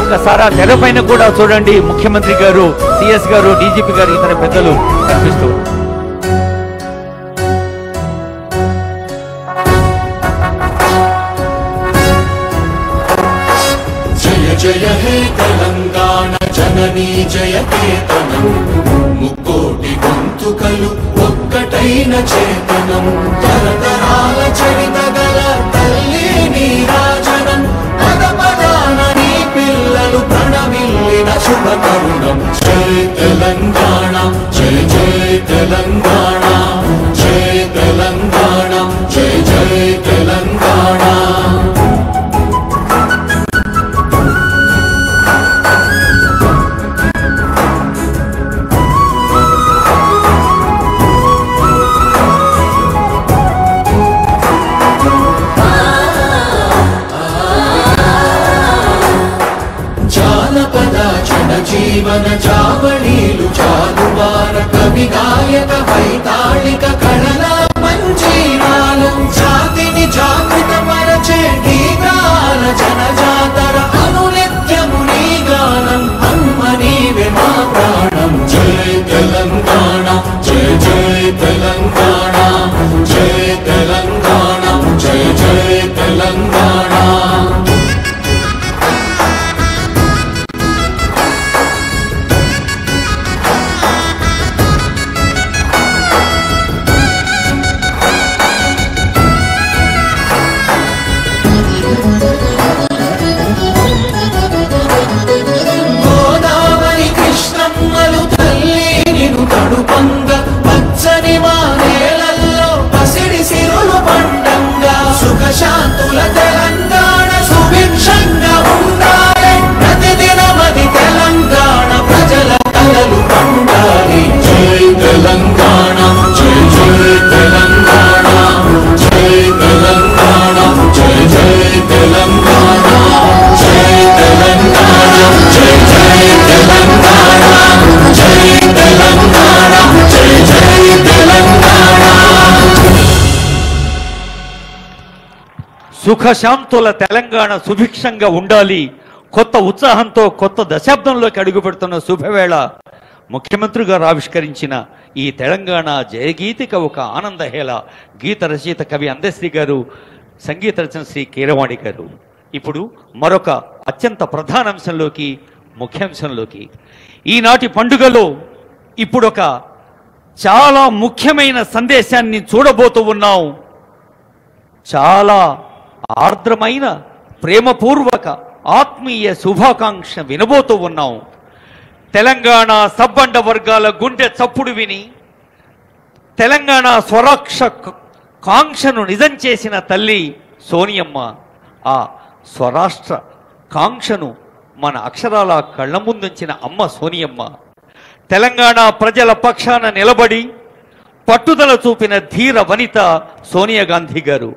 ఒక్కసారి ఆ తెరపైన కూడా చూడండి, ముఖ్యమంత్రి గారు, సిఎస్ గారు, డీజీపీ గారు, ఇతర పెద్దలు కనిపిస్తూ. జయ జయ హే తెలంగాణ జననీ జయ కేతనం, ముక్కోటి గొంతుకలు ఒక్కటైన చేతనం, తరతరాల చరిత గల తల్లి నీరాజనం, పద పదాన నీ పిల్లలు ప్రణమిల్లిన శుభ తరుణం. జయ తెలంగాణ జయ జయ తెలంగాణ, జయ తెలంగాణ జయ జయ తెలంగాణ. జీవన చావళీలు చాలువార కవి గాయక వైతాళిక కళల మంజీరాలు, జాతిని జాగృత పరచే గీతాల జనజాతర అనునిత్యము నీ గానం, అమ్మ నీవే మా ప్రాణం. జయ తెలంగాణ జయ జయ తెలంగాణ, జయ తెలంగాణ జయ జయ తెలంగాణ. పచ్చని మానేలల్లో పసిడి సిరులు పండంగా, సుఖశాంతుల తెలంగాణ సుభిక్షంగా ఉండాలి, ప్రతిదినమది తెలంగాణ ప్రజల కలలు పండాలి. జై తెలంగాణ జై జై తెలంగాణ, జై తెలంగాణ జై జై తెలంగాణ, జై తెలంగాణ జై జై తెలంగాణ, జై తెలంగాణ జై జై తెలంగాణ. సుఖశాంతుల తెలంగాణ సుభిక్షంగా ఉండాలి. కొత్త ఉత్సాహంతో కొత్త దశాబ్దంలోకి అడుగుపెడుతున్న శుభవేళ ముఖ్యమంత్రి గారు ఆవిష్కరించిన ఈ తెలంగాణ జయగీతిక ఒక ఆనందహేళ. గీత రచయిత కవి అందశ్రీ గారు, సంగీత రచన శ్రీ కీరవాణి గారు. ఇప్పుడు మరొక అత్యంత ప్రధాన అంశంలోకి, ముఖ్యాంశంలోకి, ఈనాటి పండుగలో ఇప్పుడొక చాలా ముఖ్యమైన సందేశాన్ని చూడబోతూ ఉన్నాం. చాలా ఆర్ద్రమైన ప్రేమపూర్వక ఆత్మీయ శుభాకాంక్ష వినబోతూ ఉన్నాం. తెలంగాణ సబ్బండ వర్గాల గుండె చప్పుడు విని తెలంగాణ స్వరాక్ష కాంక్షను నిజం చేసిన తల్లి సోనియమ్మ. ఆ స్వరాష్ట్ర కాంక్షను మన అక్షరాల కళ్ళ ముందుంచిన అమ్మ సోనియమ్మ. తెలంగాణ ప్రజల పక్షాన నిలబడి పట్టుదల చూపిన ధీర వనిత సోనియా గాంధీ గారు.